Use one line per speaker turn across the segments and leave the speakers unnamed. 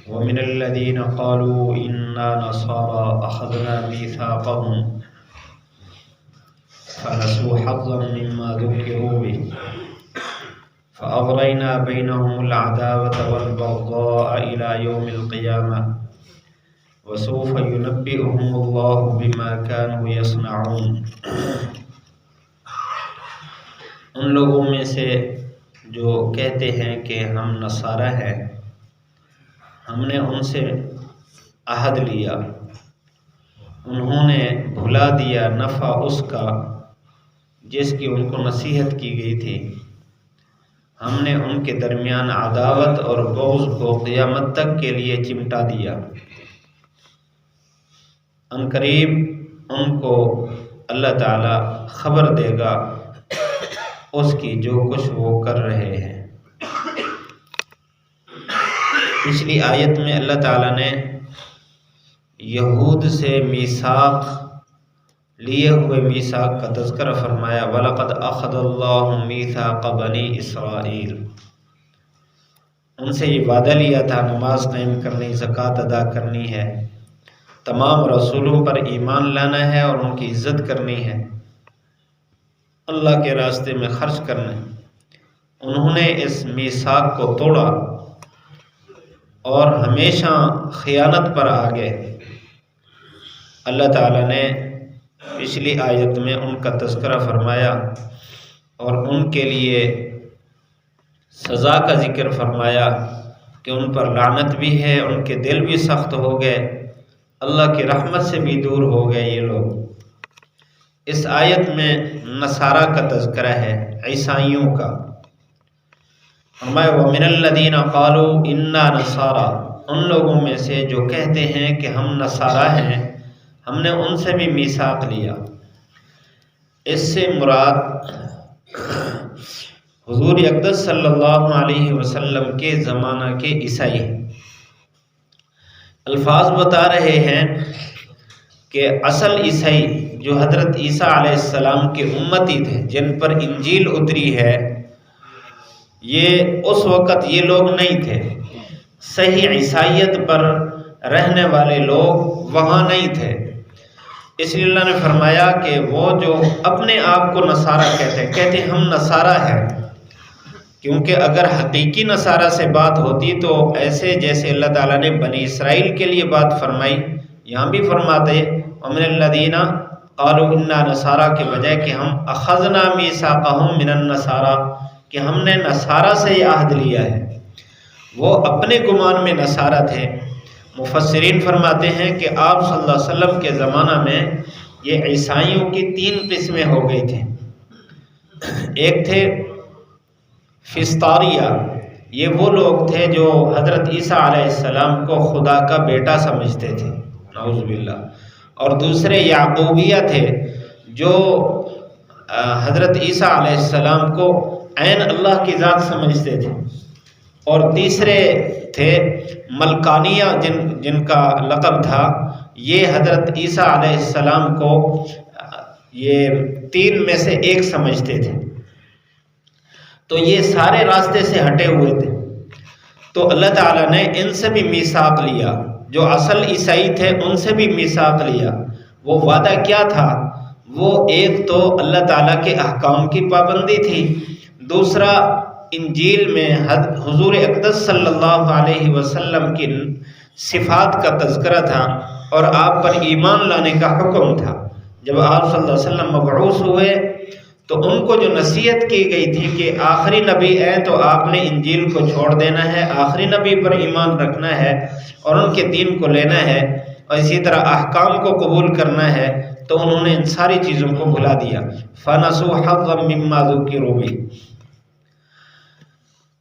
ومن الذين قالوا إنا نصارى أخذنا ميثاقهم فنسوا حظا مما ذكروا به فأغرينا بينهم العداوة والبغضاء إلى يوم القيامة وسوف ينبئهم الله بما كانوا يصنعون۔ ان لوگوں میں سے جو کہتے ہیں کہ ہم نصارہ ہیں، ہم نے ان سے عہد لیا، انہوں نے بھلا دیا نفع اس کا جس کی ان کو نصیحت کی گئی تھی، ہم نے ان کے درمیان عداوت اور بغض کو قیامت تک کے لیے چمٹا دیا۔ ان قریب ان کو اللہ تعالی خبر دے گا اس کی جو کچھ وہ کر رہے ہیں۔ پچھلی آیت میں اللہ تعالیٰ نے یہود سے میثاق لیے ہوئے میثاق کا تذکرہ فرمایا، وَلَقَدْ أَخَذَ اللَّهُ مِيثَاقَ بَنِي إِسْرَائِيلَ۔ ان سے یہ وعدہ لیا تھا نماز قائم کرنی، زکوٰۃ ادا کرنی ہے، تمام رسولوں پر ایمان لانا ہے اور ان کی عزت کرنی ہے، اللہ کے راستے میں خرچ کرنا ہے۔ انہوں نے اس میثاق کو توڑا اور ہمیشہ خیانت پر آ گئے۔ اللہ تعالیٰ نے پچھلی آیت میں ان کا تذکرہ فرمایا اور ان کے لیے سزا کا ذکر فرمایا کہ ان پر لعنت بھی ہے، ان کے دل بھی سخت ہو گئے، اللہ کی رحمت سے بھی دور ہو گئے یہ لوگ۔ اس آیت میں نصارہ کا تذکرہ ہے، عیسائیوں کا۔ فرمایا وَمِنَ الَّذِينَ قَالُوا إِنَّا نَصَارَى، ان لوگوں میں سے جو کہتے ہیں کہ ہم نصارہ ہیں، ہم نے ان سے بھی میثاق لیا۔ اس سے مراد حضور اقدس صلی اللہ علیہ وسلم کے زمانہ کے عیسائی الفاظ بتا رہے ہیں کہ اصل عیسائی جو حضرت عیسیٰ علیہ السلام کے امتی تھے، جن پر انجیل اتری ہے، یہ اس وقت یہ لوگ نہیں تھے۔ صحیح عیسائیت پر رہنے والے لوگ وہاں نہیں تھے۔ اس لیے اللہ نے فرمایا کہ وہ جو اپنے آپ کو نصارہ کہتے ہم نصارہ ہیں، کیونکہ اگر حقیقی نصارہ سے بات ہوتی تو ایسے جیسے اللہ تعالیٰ نے بنی اسرائیل کے لیے بات فرمائی، یہاں بھی فرماتے وَمِنَ الَّذِينَ قَالُوا إِنَّا نَصَارَى کے بجائے کہ ہم أَخَذْنَا مِيثَاقَهُم مِّنَ النَّصَارَى، کہ ہم نے نصارہ سے یہ عہد لیا ہے۔ وہ اپنے گمان میں نصارہ تھے۔ مفسرین فرماتے ہیں کہ آپ صلی اللہ علیہ وسلم کے زمانہ میں یہ عیسائیوں کی 3 قسمیں ہو گئی تھیں۔ ایک تھے فسطاریہ، یہ وہ لوگ تھے جو حضرت عیسیٰ علیہ السلام کو خدا کا بیٹا سمجھتے تھے، نعوذ باللہ۔ اور دوسرے یعقوبیہ تھے جو حضرت عیسیٰ علیہ السلام کو عین اللہ کی ذات سمجھتے تھے۔ اور تیسرے تھے ملکانیہ، جن کا لقب تھا، یہ حضرت عیسیٰ علیہ السلام کو یہ 3 میں سے ایک سمجھتے تھے۔ تو یہ سارے راستے سے ہٹے ہوئے تھے۔ تو اللہ تعالیٰ نے ان سے بھی میثاق لیا، جو اصل عیسائی تھے ان سے بھی میثاق لیا۔ وہ وعدہ کیا تھا؟ وہ ایک تو اللہ تعالیٰ کے احکام کی پابندی تھی، دوسرا انجیل میں حضور اقدس صلی اللہ علیہ وسلم کی صفات کا تذکرہ تھا اور آپ پر ایمان لانے کا حکم تھا۔ جب آپ صلی اللہ علیہ وسلم مبعوث ہوئے تو ان کو جو نصیحت کی گئی تھی کہ آخری نبی ہے تو آپ نے انجیل کو چھوڑ دینا ہے، آخری نبی پر ایمان رکھنا ہے اور ان کے دین کو لینا ہے، اور اسی طرح احکام کو قبول کرنا ہے، تو انہوں نے ان ساری چیزوں کو بھلا دیا۔ فَنَسُوا حَظًّا مِّمَّا ذُكِّرُوا بِهِ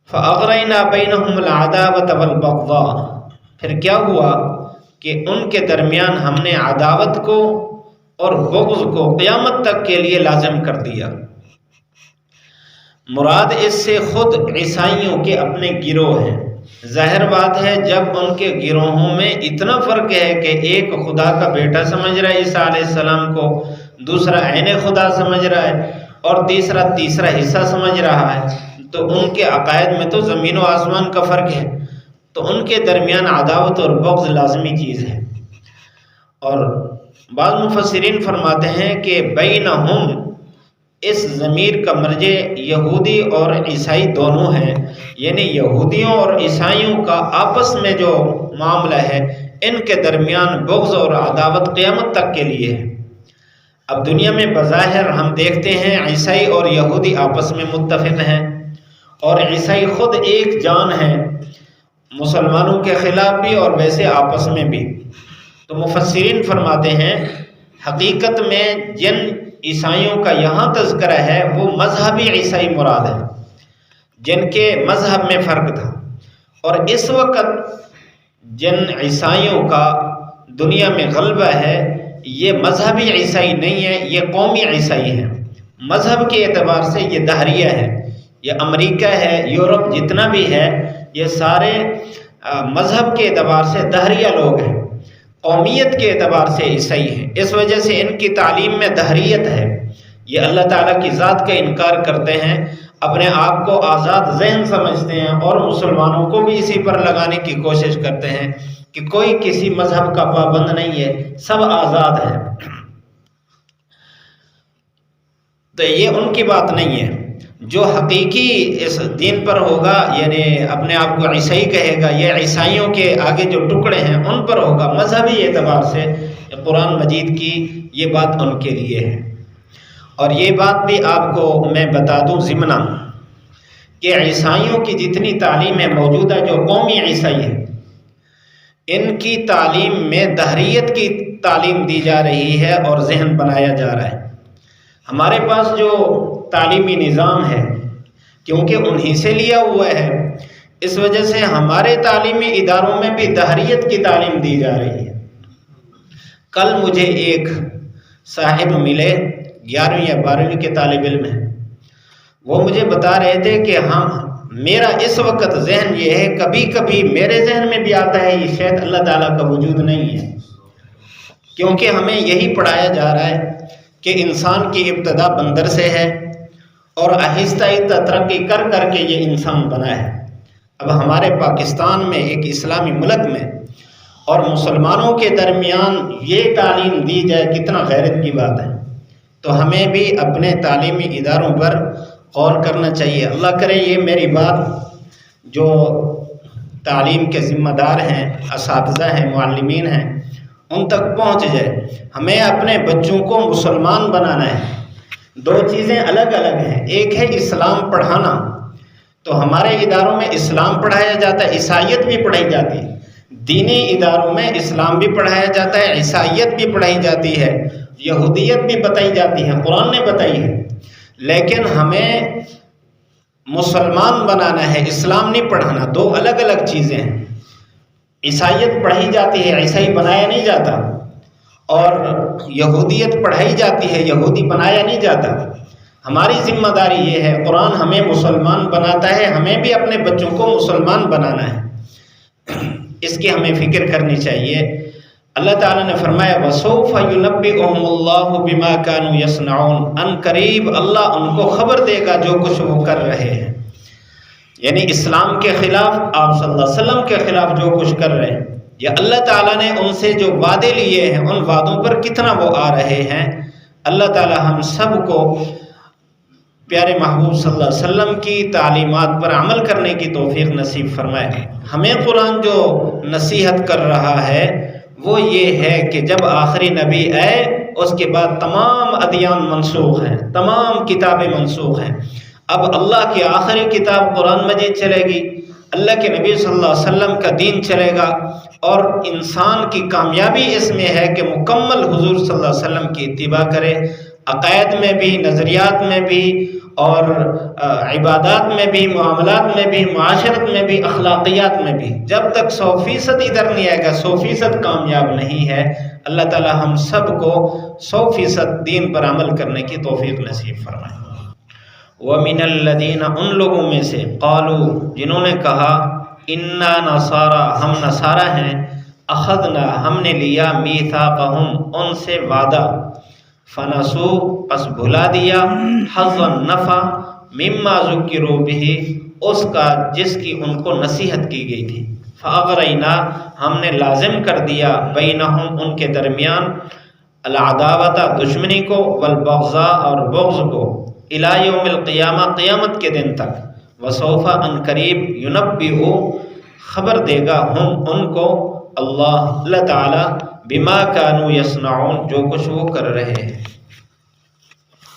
فَأَغْرَيْنَا بَيْنَهُمُ الْعَدَاوَةَ وَالْبَغْضَاءَ، پھر کیا ہوا کہ ان کے درمیان ہم نے عداوت کو اور بغض کو قیامت تک کے لیے لازم کر دیا۔ مراد اس سے خود عیسائیوں کے اپنے گروہ ہیں۔ ظاہر بات ہے جب ان کے گروہوں میں اتنا فرق ہے کہ ایک خدا کا بیٹا سمجھ رہا ہے عیسیٰ علیہ السلام کو، دوسرا عین خدا سمجھ رہا ہے اور تیسرا حصہ سمجھ رہا ہے، تو ان کے عقائد میں تو زمین و آسمان کا فرق ہے۔ تو ان کے درمیان عداوت اور بغض لازمی چیز ہے۔ اور بعض مفسرین فرماتے ہیں کہ بینہم، اس ضمیر کا مرجع یہودی اور عیسائی دونوں ہیں، یعنی یہودیوں اور عیسائیوں کا آپس میں جو معاملہ ہے ان کے درمیان بغض اور عداوت قیامت تک کے لیے ہے۔ اب دنیا میں بظاہر ہم دیکھتے ہیں عیسائی اور یہودی آپس میں متفق ہیں، اور عیسائی خود ایک جان ہیں، مسلمانوں کے خلاف بھی اور ویسے آپس میں بھی۔ تو مفسرین فرماتے ہیں حقیقت میں جن عیسائیوں کا یہاں تذکرہ ہے وہ مذہبی عیسائی مراد ہے، جن کے مذہب میں فرق تھا، اور اس وقت جن عیسائیوں کا دنیا میں غلبہ ہے یہ مذہبی عیسائی نہیں ہے، یہ قومی عیسائی ہیں۔ مذہب کے اعتبار سے یہ دہریہ ہے، یہ امریکہ ہے، یورپ جتنا بھی ہے، یہ سارے مذہب کے اعتبار سے دہریہ لوگ ہیں، قومیت کے اعتبار سے عیسائی ہیں۔ اس وجہ سے ان کی تعلیم میں دہریت ہے، یہ اللہ تعالیٰ کی ذات کا انکار کرتے ہیں، اپنے آپ کو آزاد ذہن سمجھتے ہیں، اور مسلمانوں کو بھی اسی پر لگانے کی کوشش کرتے ہیں کہ کوئی کسی مذہب کا پابند نہیں ہے، سب آزاد ہیں۔ تو یہ ان کی بات نہیں ہے۔ جو حقیقی اس دین پر ہوگا، یعنی اپنے آپ کو عیسائی کہے گا، یہ عیسائیوں کے آگے جو ٹکڑے ہیں ان پر ہوگا، مذہبی اعتبار سے قرآن مجید کی یہ بات ان کے لیے ہے۔ اور یہ بات بھی آپ کو میں بتا دوں ضمناً کہ عیسائیوں کی جتنی تعلیمیں موجودہ جو قومی عیسائی ہیں، ان کی تعلیم میں دہریت کی تعلیم دی جا رہی ہے اور ذہن بنایا جا رہا ہے۔ ہمارے پاس جو تعلیمی نظام ہے، کیونکہ انہی سے لیا ہوا ہے، اس وجہ سے ہمارے تعلیمی اداروں میں بھی دہریت کی تعلیم دی جا رہی ہے۔ کل مجھے ایک صاحب ملے، 11ویں یا 12ویں کے طالب علم ہیں، وہ مجھے بتا رہے تھے کہ میرا اس وقت ذہن یہ ہے، کبھی کبھی میرے ذہن میں بھی آتا ہے یہ شاید اللہ تعالیٰ کا وجود نہیں ہے، کیونکہ ہمیں یہی پڑھایا جا رہا ہے کہ انسان کی ابتدا بندر سے ہے اور آہستہ آہستہ ترقی کر کر کے یہ انسان بنا ہے۔ اب ہمارے پاکستان میں ایک اسلامی ملک میں اور مسلمانوں کے درمیان یہ تعلیم دی جائے کتنا غیرت کی بات ہے۔ تو ہمیں بھی اپنے تعلیمی اداروں پر غور کرنا چاہیے۔ اللہ کرے یہ میری بات جو تعلیم کے ذمہ دار ہیں، اساتذہ ہیں، معلمین ہیں، ان تک پہنچ جائے۔ ہمیں اپنے بچوں کو مسلمان بنانا ہے۔ دو چیزیں الگ الگ ہیں، ایک ہے اسلام پڑھانا، تو ہمارے اداروں میں اسلام پڑھایا جاتا ہے، عیسائیت بھی پڑھائی جاتی ہے۔ دینی اداروں میں اسلام بھی پڑھایا جاتا ہے، عیسائیت بھی پڑھائی جاتی ہے، یہودیت بھی بتائی جاتی ہے، قرآن نے بتائی ہے، لیکن ہمیں مسلمان بنانا ہے، اسلام نہیں پڑھانا۔ دو الگ الگ چیزیں ہیں۔ عیسائیت پڑھی جاتی ہے، عیسائی بنایا نہیں جاتا، اور یہودیت پڑھائی جاتی ہے، یہودی بنایا نہیں جاتا۔ ہماری ذمہ داری یہ ہے، قرآن ہمیں مسلمان بناتا ہے، ہمیں بھی اپنے بچوں کو مسلمان بنانا ہے، اس کی ہمیں فکر کرنی چاہیے۔ اللہ تعالیٰ نے فرمایا وَسَوْفَ يُنَبِّئُهُمُ اللَّهُ بِمَا كَانُوا يَصْنَعُونَ، ان قریب اللہ ان کو خبر دے گا جو کچھ وہ کر رہے ہیں، یعنی اسلام کے خلاف، آپ صلی اللہ علیہ وسلم کے خلاف جو کچھ کر رہے ہیں، یا اللہ تعالیٰ نے ان سے جو وعدے لیے ہیں ان وعدوں پر کتنا وہ آ رہے ہیں۔ اللہ تعالیٰ ہم سب کو پیارے محبوب صلی اللہ علیہ وسلم کی تعلیمات پر عمل کرنے کی توفیق نصیب فرمائے۔ ہمیں قرآن جو نصیحت کر رہا ہے وہ یہ ہے کہ جب آخری نبی آئے اس کے بعد تمام ادیان منسوخ ہیں، تمام کتابیں منسوخ ہیں، اب اللہ کی آخری کتاب قرآن مجید چلے گی، اللہ کے نبی صلی اللہ علیہ وسلم کا دین چلے گا، اور انسان کی کامیابی اس میں ہے کہ مکمل حضور صلی اللہ علیہ وسلم کی اتباع کرے، عقائد میں بھی، نظریات میں بھی، اور عبادات میں بھی، معاملات میں بھی، معاشرت میں بھی، اخلاقیات میں بھی۔ جب تک 100% ادھر نہیں آئے گا 100% کامیاب نہیں ہے۔ اللہ تعالی ہم سب کو 100% دین پر عمل کرنے کی توفیق نصیب فرمائے۔ وَمِنَ الَّذِينَ، ان لوگوں میں سے، قالوا، جنہوں نے کہا، اِنَّا نَصَارَى، ہم نصارہ ہیں، اخذنا، ہم نے لیا، میثاقہم، ان سے وعدہ، فنسو، پس بھلا دیا، حظًا، نفع، مما ذکروا بہ، اس کا جس کی ان کو نصیحت کی گئی تھی۔ فاغرینا ہم نے لازم کر دیا بینہم ان کے درمیان العداوت دشمنی کو والبغضاء اور بغض کو الی یوم القیامہ قیامت کے دن تک وسوف ان قریب ینبئ خبر دے گا ہم ان کو اللہ تعالی بما کانوا یصنعون جو کچھ وہ کر رہے ہیں۔